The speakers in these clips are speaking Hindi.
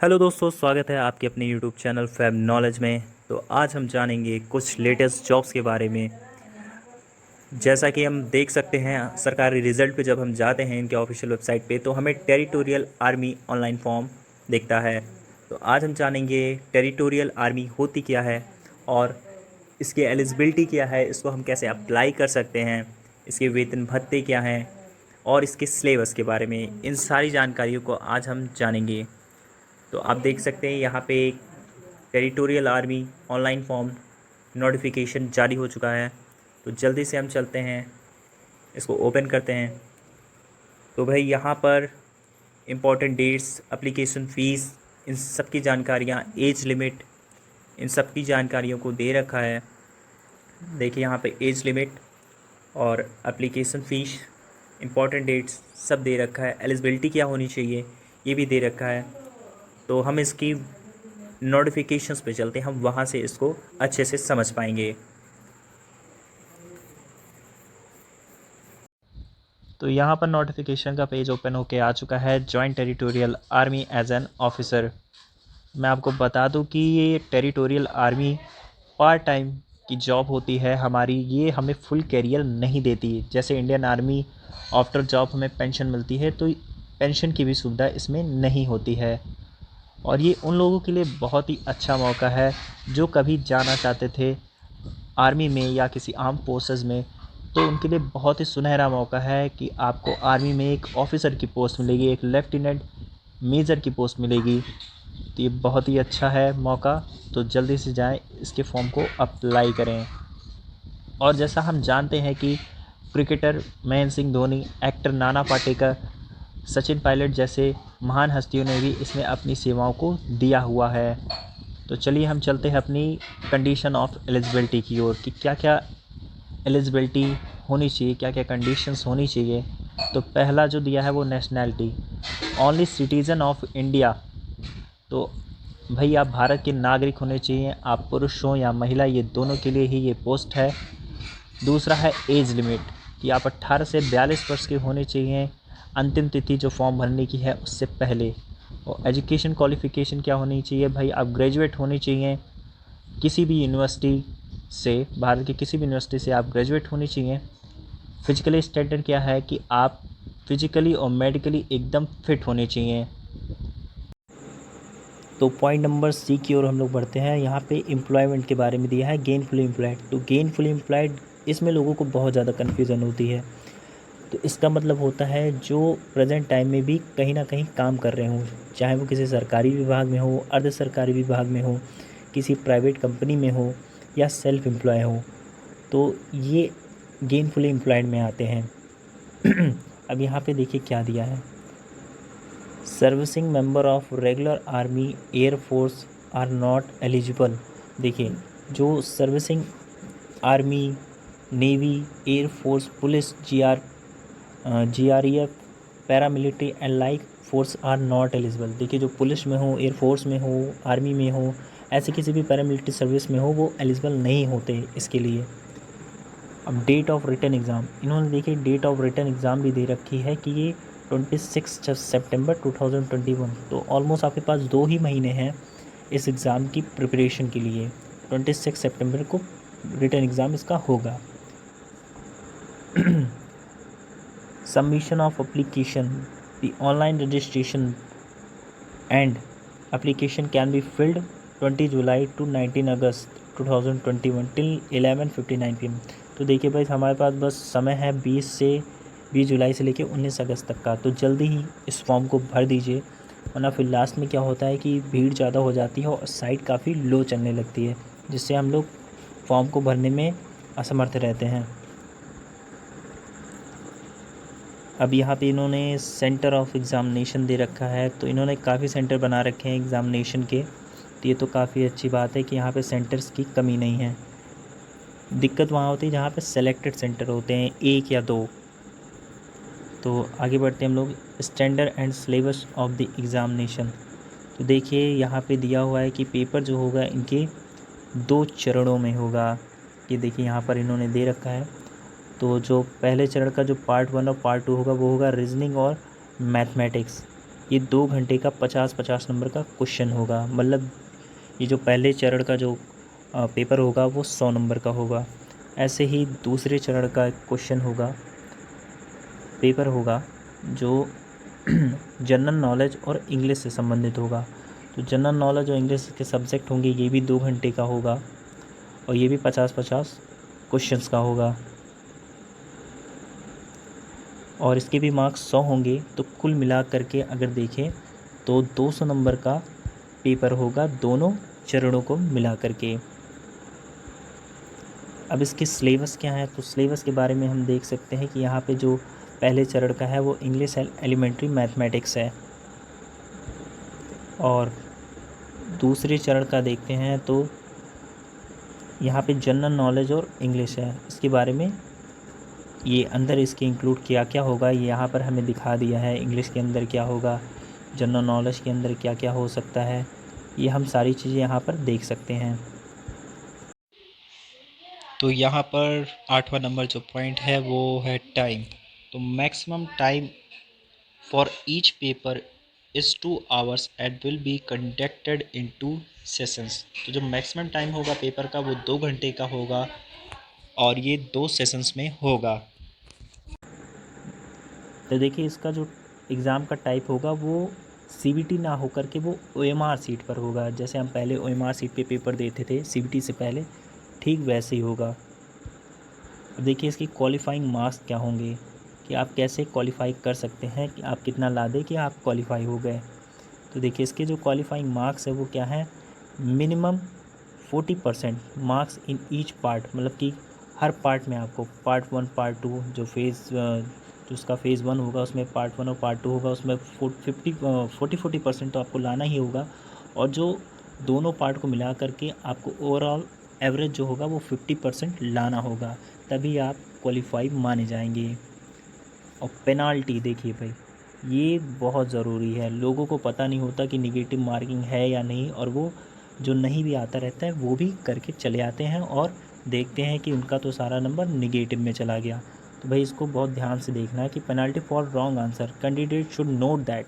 हेलो दोस्तों, स्वागत है आपके अपने यूट्यूब चैनल फैब नॉलेज में। तो आज हम जानेंगे कुछ लेटेस्ट जॉब्स के बारे में। जैसा कि हम देख सकते हैं सरकारी रिज़ल्ट पे जब हम जाते हैं इनके ऑफिशियल वेबसाइट पे तो हमें टेरिटोरियल आर्मी ऑनलाइन फॉर्म दिखता है। तो आज हम जानेंगे टेरिटोरियल आर्मी होती क्या है और इसकी एलिजिबिलिटी क्या है, इसको हम कैसे अप्लाई कर सकते हैं, इसके वेतन भत्ते क्या हैं और इसके सिलेबस के बारे में। इन सारी जानकारियों को आज हम जानेंगे। तो आप देख सकते हैं यहाँ पे एक territorial army online form notification जारी हो चुका है। तो जल्दी से हम चलते हैं, इसको ओपन करते हैं। तो भाई यहाँ पर इम्पोर्टेंट डेट्स, एप्लीकेशन फ़ीस, इन सब की जानकारियाँ, एज लिमिट, इन सब की जानकारियों को दे रखा है। देखिए यहाँ पे एज लिमिट और एप्लीकेशन फ़ीस, इम्पोर्टेंट डेट्स सब दे रखा है। एलिजिबिलिटी क्या होनी चाहिए ये भी दे रखा है। तो हम इसकी नोटिफिकेशंस पे चलते हैं, हम वहाँ से इसको अच्छे से समझ पाएंगे। तो यहाँ पर नोटिफिकेशन का पेज ओपन होके आ चुका है, joint territorial army as an officer. मैं आपको बता दूं कि ये टेरिटोरियल आर्मी पार्ट टाइम की जॉब होती है हमारी। ये हमें फुल कैरियर नहीं देती। जैसे इंडियन आर्मी आफ्टर जॉब हमें पेंशन मिलती है, तो पेंशन की भी सुविधा इसमें नहीं होती है। और ये उन लोगों के लिए बहुत ही अच्छा मौका है जो कभी जाना चाहते थे आर्मी में या किसी आर्म फोर्सेस में। तो उनके लिए बहुत ही सुनहरा मौका है कि आपको आर्मी में एक ऑफिसर की पोस्ट मिलेगी, एक लेफ्टिनेंट मेजर की पोस्ट मिलेगी। तो ये बहुत ही अच्छा है मौका। तो जल्दी से जाएं, इसके फॉर्म को अप्लाई करें। और जैसा हम जानते हैं कि क्रिकेटर महेंद्र सिंह धोनी, एक्टर नाना पाटेकर, सचिन पायलट जैसे महान हस्तियों ने भी इसमें अपनी सेवाओं को दिया हुआ है। तो चलिए हम चलते हैं अपनी कंडीशन ऑफ एलिजिबिलिटी की ओर कि क्या क्या एलिजिबिलिटी होनी चाहिए, क्या क्या कंडीशंस होनी चाहिए। तो पहला जो दिया है वो nationality, only citizen of India. तो भाई आप भारत के नागरिक होने चाहिए, आप पुरुष हों या महिला, ये दोनों के लिए ही ये पोस्ट है। दूसरा है एज लिमिट कि आप 18 से 42 वर्ष के होने चाहिए, अंतिम तिथि जो फॉर्म भरने की है उससे पहले। और एजुकेशन क्वालिफ़िकेशन क्या होनी चाहिए भाई, आप ग्रेजुएट होने चाहिए किसी भी यूनिवर्सिटी से, भारत की किसी भी यूनिवर्सिटी से आप ग्रेजुएट होनी चाहिए। फिजिकली स्टैंडर्ड क्या है कि आप फिजिकली और मेडिकली एकदम फिट होने चाहिए। तो पॉइंट नंबर सी की ओर हम लोग बढ़ते हैं। यहाँ पे एम्प्लॉयमेंट के बारे में दिया है, गेनफुली एम्प्लॉयड। तो गेनफुली एम्प्लॉयड, इसमें लोगों को बहुत ज़्यादा कन्फ्यूज़न होती है। तो इसका मतलब होता है जो प्रेजेंट टाइम में भी कहीं ना कहीं काम कर रहे हों, चाहे वो किसी सरकारी विभाग में हो, अर्ध सरकारी विभाग में हो, किसी प्राइवेट कंपनी में हो या सेल्फ एम्प्लॉय हो, तो ये गेनफुली एम्प्लॉयड में आते हैं। अब यहाँ पे देखिए क्या दिया है, servicing member of regular army air force are not eligible. देखिए जो servicing army, navy, air force, police, GREF, paramilitary and like force are not eligible. देखिए जो पुलिस में हो, एयर फोर्स में हो, आर्मी में हो, ऐसे किसी भी पैरामिलिट्री सर्विस में हो, वो एलिजिबल नहीं होते इसके लिए। अब डेट ऑफ रिटर्न एग्ज़ाम, इन्होंने देखिए डेट ऑफ रिटर्न एग्ज़ाम भी दे रखी है कि ये 26 सितंबर 2021। तो ऑलमोस्ट आपके पास 2 ही महीने हैं इस एग्ज़ाम की प्रिपरेशन के लिए। 26 सितंबर को रिटर्न एग्ज़ाम इसका होगा। Submission of application, the online registration and application can be filled 20 July to 19 August 2021 till 11:59 PM। तो देखिए भाई हमारे पास बस समय है 20 जुलाई से लेकर 19 अगस्त तक का। तो जल्दी ही इस फॉर्म को भर दीजिए, वरना फिर लास्ट में क्या होता है कि भीड़ ज़्यादा हो जाती है और साइट काफ़ी लो चलने लगती है, जिससे हम लोग फॉर्म को भरने में असमर्थ रहते हैं। अब यहाँ पे इन्होंने सेंटर ऑफ एग्ज़ामिनेशन दे रखा है, तो इन्होंने काफ़ी सेंटर बना रखे हैं एग्ज़ामिनेशन के। तो ये तो काफ़ी अच्छी बात है कि यहाँ पे सेंटर्स की कमी नहीं है। दिक्कत वहाँ होती है जहाँ पे सेलेक्टेड सेंटर होते हैं, 1 या 2। तो आगे बढ़ते हैं हम लोग, standard and syllabus of the examination. तो देखिए यहाँ पे दिया हुआ है कि पेपर जो होगा इनके 2 चरणों में होगा। ये देखिए यहाँ पर इन्होंने दे रखा है। तो जो पहले चरण का जो पार्ट 1 और पार्ट 2 होगा वो होगा रीजनिंग और मैथमेटिक्स। ये 2 घंटे का 50-50 नंबर का क्वेश्चन होगा। मतलब ये जो पहले चरण का जो पेपर होगा वो 100 नंबर का होगा। ऐसे ही दूसरे चरण का एक क्वेश्चन होगा, पेपर होगा जो जनरल नॉलेज और इंग्लिश से संबंधित होगा। तो जनरल नॉलेज और इंग्लिश के सब्जेक्ट होंगे, ये भी 2 घंटे का होगा और ये भी 50-50 क्वेश्चंस का होगा और इसके भी मार्क्स 100 होंगे। तो कुल मिला करके अगर देखें तो 200 नंबर का पेपर होगा दोनों चरणों को मिला करके। अब इसके सिलेबस क्या है, तो सिलेबस के बारे में हम देख सकते हैं कि यहाँ पे जो पहले चरण का है वो इंग्लिश एंड एलिमेंट्री मैथमेटिक्स है और दूसरे चरण का देखते हैं तो यहाँ पे जनरल नॉलेज और इंग्लिश है। इसके बारे में ये अंदर इसके इंक्लूड किया क्या होगा ये यहाँ पर हमें दिखा दिया है। इंग्लिश के अंदर क्या होगा, जनरल नॉलेज के अंदर क्या क्या हो सकता है, ये हम सारी चीज़ें यहाँ पर देख सकते हैं। तो यहाँ पर 8वां नंबर जो पॉइंट है वो है टाइम। तो maximum time for each paper is 2 hours and will be conducted in 2 sessions. तो जो मैक्सिमम टाइम होगा पेपर का वो 2 घंटे का होगा और ये 2 सेशंस में होगा। तो देखिए इसका जो एग्ज़ाम का टाइप होगा वो सीबीटी ना होकर के वो ओएमआर सीट पर होगा। जैसे हम पहले ओएमआर सीट पे पेपर देते थे सीबीटी से पहले, ठीक वैसे ही होगा। अब देखिए इसकी क्वालिफाइंग मार्क्स क्या होंगे कि आप कैसे क्वालिफाई कर सकते हैं, कि आप कितना ला दें कि आप क्वालिफाई हो गए। तो देखिए इसके जो क्वालिफाइंग मार्क्स है वो क्या है, minimum 40% marks in each part. मतलब कि हर पार्ट में आपको पार्ट 1 पार्ट 2 जो जो उसका फ़ेज़ 1 होगा उसमें पार्ट 1 और पार्ट 2 होगा, उसमें 40% तो आपको लाना ही होगा। और जो दोनों पार्ट को मिला करके आपको ओवरऑल एवरेज जो होगा वो 50% लाना होगा, तभी आप क्वालिफाई माने जाएंगे। और पेनाल्टी देखिए भाई, ये बहुत ज़रूरी है। लोगों को पता नहीं होता कि निगेटिव मार्किंग है या नहीं, और वो जो नहीं भी आता रहता है वो भी करके चले आते हैं और देखते हैं कि उनका तो सारा नंबर निगेटिव में चला गया। तो भाई इसको बहुत ध्यान से देखना है कि penalty for wrong answer, candidate should note that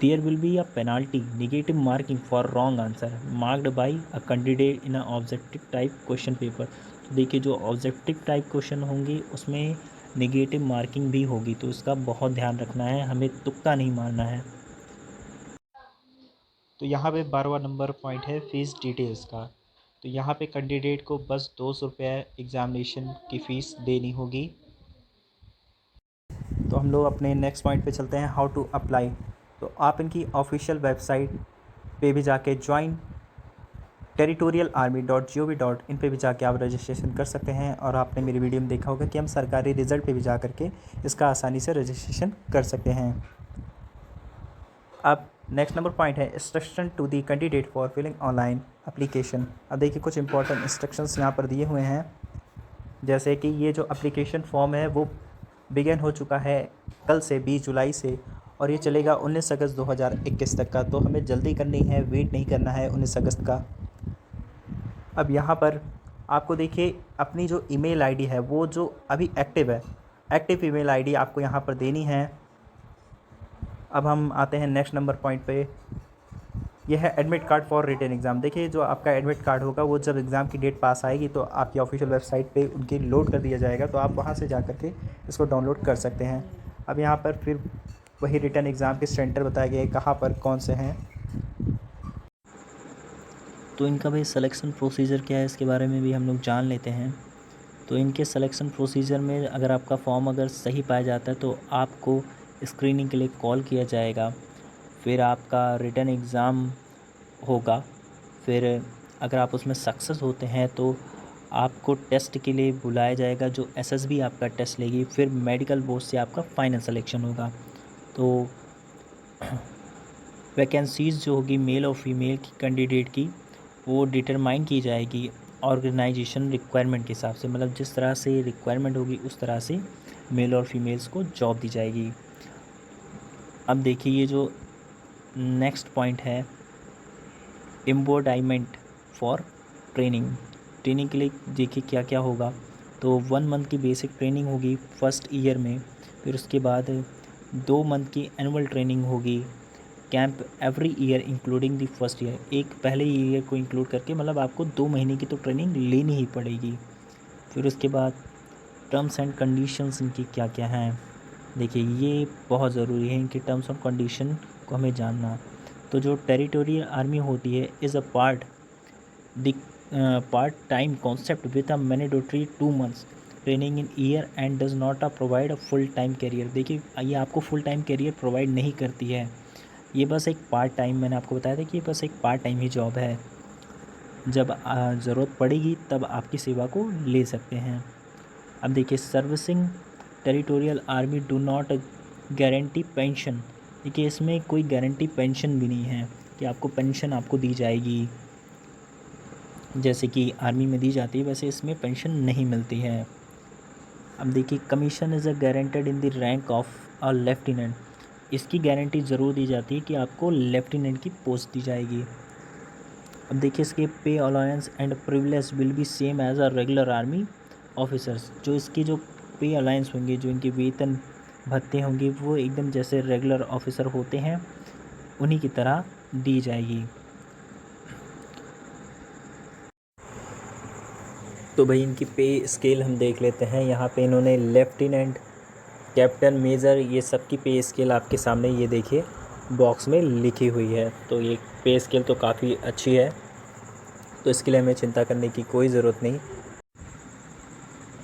there will be a penalty negative marking for wrong answer marked by a candidate in a objective type question paper. तो देखिए जो ऑब्जेक्टिव टाइप क्वेश्चन होंगे उसमें नेगेटिव मार्किंग भी होगी, तो इसका बहुत ध्यान रखना है, हमें तुक्का नहीं मारना है। तो यहाँ पे 12वां नंबर पॉइंट है फीस डिटेल्स का। तो यहाँ पे कैंडिडेट को बस 200 रुपये एग्ज़ामिनेशन की फ़ीस देनी होगी। तो हम लोग अपने नेक्स्ट पॉइंट पे चलते हैं, हाउ टू अप्लाई। तो आप इनकी ऑफिशियल वेबसाइट पे भी जाके ज्वाइन territorialarmy.gov.in पे भी जाके आप रजिस्ट्रेशन कर सकते हैं। और आपने मेरी वीडियो में देखा होगा कि हम सरकारी रिज़ल्ट पे भी जा करके इसका आसानी से रजिस्ट्रेशन कर सकते हैं। अब नेक्स्ट नंबर पॉइंट है instruction to the candidate for filling online application. अब देखिए कुछ इंपॉर्टेंट इंस्ट्रक्शंस यहाँ पर दिए हुए हैं, जैसे कि ये जो एप्लीकेशन फॉर्म है वो बिगन हो चुका है कल से 20 जुलाई से, और ये चलेगा 19 अगस्त 2021 तक का। तो हमें जल्दी करनी है, वेट नहीं करना है 19 अगस्त का। अब यहाँ पर आपको देखिए अपनी जो ईमेल आईडी है वो जो अभी एक्टिव है, एक्टिव ईमेल आईडी आपको यहाँ पर देनी है। अब हम आते हैं नेक्स्ट नंबर पॉइंट पे, यह है admit card for written exam. देखिए जो आपका एडमिट कार्ड होगा वो जब एग्ज़ाम की डेट पास आएगी तो आपकी ऑफिशियल वेबसाइट पे उनकी लोड कर दिया जाएगा, तो आप वहाँ से जा कर के इसको डाउनलोड कर सकते हैं। अब यहाँ पर फिर वही रिटन एग्ज़ाम के सेंटर बताए गए कहाँ पर कौन से हैं। तो इनका भाई सिलेक्शन प्रोसीजर क्या है इसके बारे में भी हम लोग जान लेते हैं। तो इनके सिलेक्शन प्रोसीजर में अगर आपका फॉर्म अगर सही पाया जाता है तो आपको स्क्रीनिंग के लिए कॉल किया जाएगा, फिर आपका रिटन एग्ज़ाम होगा, फिर अगर आप उसमें सक्सेस होते हैं तो आपको टेस्ट के लिए बुलाया जाएगा, जो एसएसबी आपका टेस्ट लेगी, फिर मेडिकल बोर्ड से आपका फाइनल सिलेक्शन होगा। तो वैकेंसीज़ जो होगी मेल और फीमेल की कैंडिडेट की वो डिटरमाइन की जाएगी ऑर्गेनाइजेशन रिक्वायरमेंट के हिसाब से। मतलब जिस तरह से रिक्वायरमेंट होगी उस तरह से मेल और फीमेल्स को जॉब दी जाएगी। अब देखिए ये जो नेक्स्ट पॉइंट है एम्बोडाइमेंट फॉर ट्रेनिंग। ट्रेनिंग के लिए देखिए क्या क्या होगा। तो 1 मंथ की बेसिक ट्रेनिंग होगी फर्स्ट ईयर में, फिर उसके बाद 2 मंथ की एनुअल ट्रेनिंग होगी। Camp every year including the first year, एक पहले ईयर को इंक्लूड करके मतलब आपको 2 महीने की तो ट्रेनिंग लेनी ही पड़ेगी। फिर उसके बाद टर्म्स एंड कंडीशंस इनकी क्या क्या हैं, देखिए ये बहुत ज़रूरी है, इनकी टर्म्स और कंडीशन को हमें जानना। तो जो टेरिटोरियल आर्मी होती है is a the part time concept with a mandatory 2 months training in year and does not provide a full time career. देखिए ये आपको फुल टाइम कैरियर प्रोवाइड नहीं करती है, ये बस एक पार्ट टाइम, मैंने आपको बताया था कि ये बस एक पार्ट टाइम ही जॉब है। जब ज़रूरत पड़ेगी तब आपकी सेवा को ले सकते हैं। अब देखिए servicing territorial army do not guarantee pension. देखिए इसमें कोई गारंटी पेंशन भी नहीं है कि आपको पेंशन आपको दी जाएगी, जैसे कि आर्मी में दी जाती है वैसे इसमें पेंशन नहीं मिलती है। अब देखिए commission is a guaranteed in the rank of a lieutenant, इसकी गारंटी ज़रूर दी जाती है कि आपको लेफ्टिनेंट की पोस्ट दी जाएगी। अब देखिए इसके pay allowance and privilege will be same as a regular army officers. जो इसकी जो पे अलाउंस होंगे, जो इनके वेतन भत्ते होंगे, वो एकदम जैसे रेगुलर ऑफिसर होते हैं उन्हीं की तरह दी जाएगी। तो भाई इनकी पे स्केल हम देख लेते हैं। यहाँ पे इन्होंने लेफ्टिनेंट, कैप्टन, मेजर, ये सब की पे स्केल आपके सामने ये देखिए बॉक्स में लिखी हुई है। तो ये पे स्केल तो काफ़ी अच्छी है, तो इसके लिए हमें चिंता करने की कोई ज़रूरत नहीं।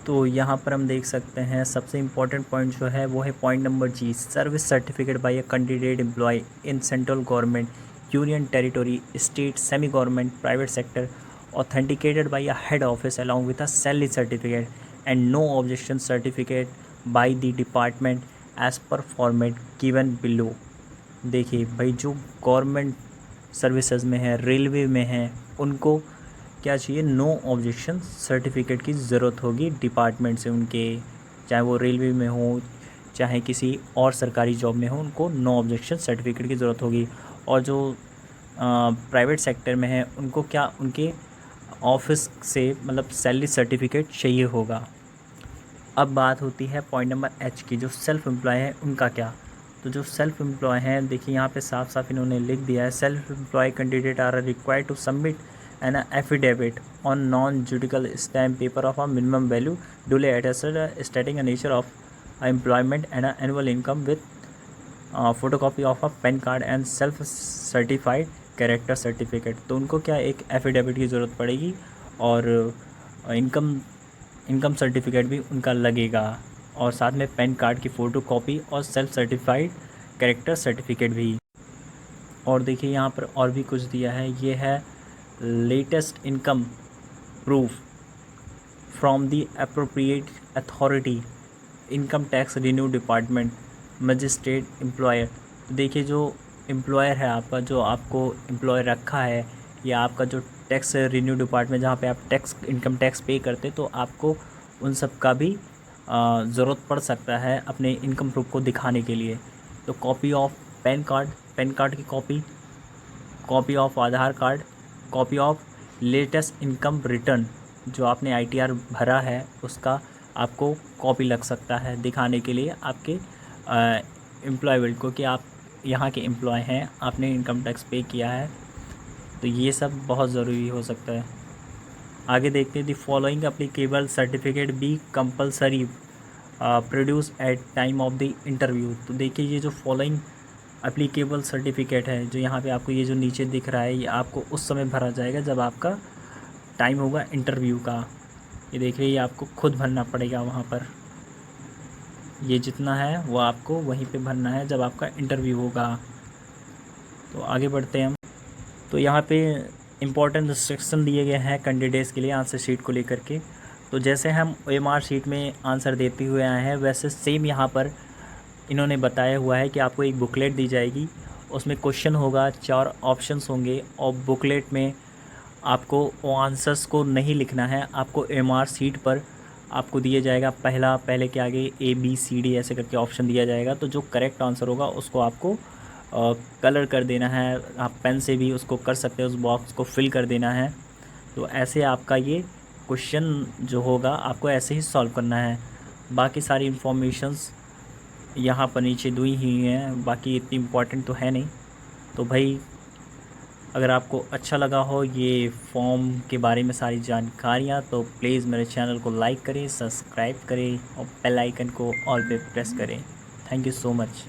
तो यहाँ पर हम देख सकते हैं सबसे इम्पॉर्टेंट पॉइंट जो है वो है point number G, service certificate by a candidate employ in central government, union territory, state, semi government, private sector, authenticated by a head office along with a salary certificate and no objection certificate by the department as per format given below. देखिए भाई जो गवर्नमेंट सर्विसेज में है, रेलवे में है, उनको क्या चाहिए, नो ऑब्जेक्शन सर्टिफिकेट की ज़रूरत होगी डिपार्टमेंट से उनके, चाहे वो रेलवे में हो चाहे किसी और सरकारी जॉब में हो, उनको नो ऑब्जेक्शन सर्टिफिकेट की ज़रूरत होगी। और जो प्राइवेट सेक्टर में है उनको क्या, उनके ऑफिस से मतलब सैलरी सर्टिफिकेट चाहिए होगा। अब बात होती है पॉइंट नंबर एच की, जो सेल्फ एम्प्लॉय है उनका क्या। तो जो सेल्फ एम्प्लॉय हैं, देखिए यहाँ पे साफ साफ इन्होंने लिख दिया है, self employ candidate are required to submit an affidavit on non judicial stamp paper of a minimum value duly attested stating a nature of employment and a annual income with photocopy of a PAN card and self certified character certificate. तो उनको क्या एक एफिडेविट की ज़रूरत पड़ेगी और इनकम सर्टिफिकेट भी उनका लगेगा, और साथ में पैन कार्ड की फ़ोटो कॉपी और सेल्फ सर्टिफाइड कैरेक्टर सर्टिफिकेट भी। और देखिए यहाँ पर और भी कुछ दिया है, ये है latest income proof from the appropriate authority, income tax renew department, magistrate, employer. देखिए जो एम्प्लॉयर है आपका, जो आपको एम्प्लॉय रखा है, या आपका जो टैक्स रिन्यू डिपार्टमेंट जहाँ पे आप टैक्स, इनकम टैक्स पे करते, तो आपको उन सब का भी ज़रूरत पड़ सकता है अपने इनकम प्रूफ को दिखाने के लिए। तो copy of PAN card, PAN card की copy, copy of Aadhaar card, copy of latest income return, जो आपने आईटीआर भरा है उसका आपको कॉपी लग सकता है दिखाने के लिए आपके एम्प्लॉयबिलिटी को कि आप यहाँ के एम्प्लॉय हैं, आपने इनकम टैक्स पे किया है। तो ये सब बहुत ज़रूरी हो सकता है। आगे देखते हैं, the following applicable certificate be compulsory produce at time of the interview. तो देखिए ये जो फॉलोइंग एप्लीकेबल सर्टिफिकेट है, जो यहाँ पे आपको ये जो नीचे दिख रहा है, ये आपको उस समय भरा जाएगा जब आपका टाइम होगा इंटरव्यू का। ये देखिए ये आपको खुद भरना पड़ेगा वहाँ पर, ये जितना है वो आपको वहीं पे भरना है जब आपका इंटरव्यू होगा। तो आगे बढ़ते हैं हम। तो यहाँ पे इम्पोर्टेंट इंस्ट्रक्शन दिए गए हैं कैंडिडेट्स के लिए आंसर शीट को लेकर के। तो जैसे हम OMR शीट में आंसर देते हुए आए हैं, वैसे सेम यहाँ पर इन्होंने बताया हुआ है कि आपको एक बुकलेट दी जाएगी, उसमें क्वेश्चन होगा, 4 ऑप्शंस होंगे, और बुकलेट में आपको वो आंसर्स को नहीं लिखना है, आपको OMR शीट पर आपको दिया जाएगा पहले के आगे ABCD ऐसे करके ऑप्शन दिया जाएगा। तो जो करेक्ट आंसर होगा उसको आपको कलर कर देना है, आप पेन से भी उसको कर सकते हैं, उस बॉक्स को फिल कर देना है। तो ऐसे आपका ये क्वेश्चन जो होगा आपको ऐसे ही सॉल्व करना है। बाकी सारी इन्फॉर्मेशंस यहाँ पर नीचे दी ही हैं, बाकी इतनी इम्पोर्टेंट तो है नहीं। तो भाई अगर आपको अच्छा लगा हो ये फॉर्म के बारे में सारी जानकारियाँ, तो प्लीज़ मेरे चैनल को लाइक करें, सब्सक्राइब करें और बेल आइकन को ऑल पे प्रेस करें। Thank you so much.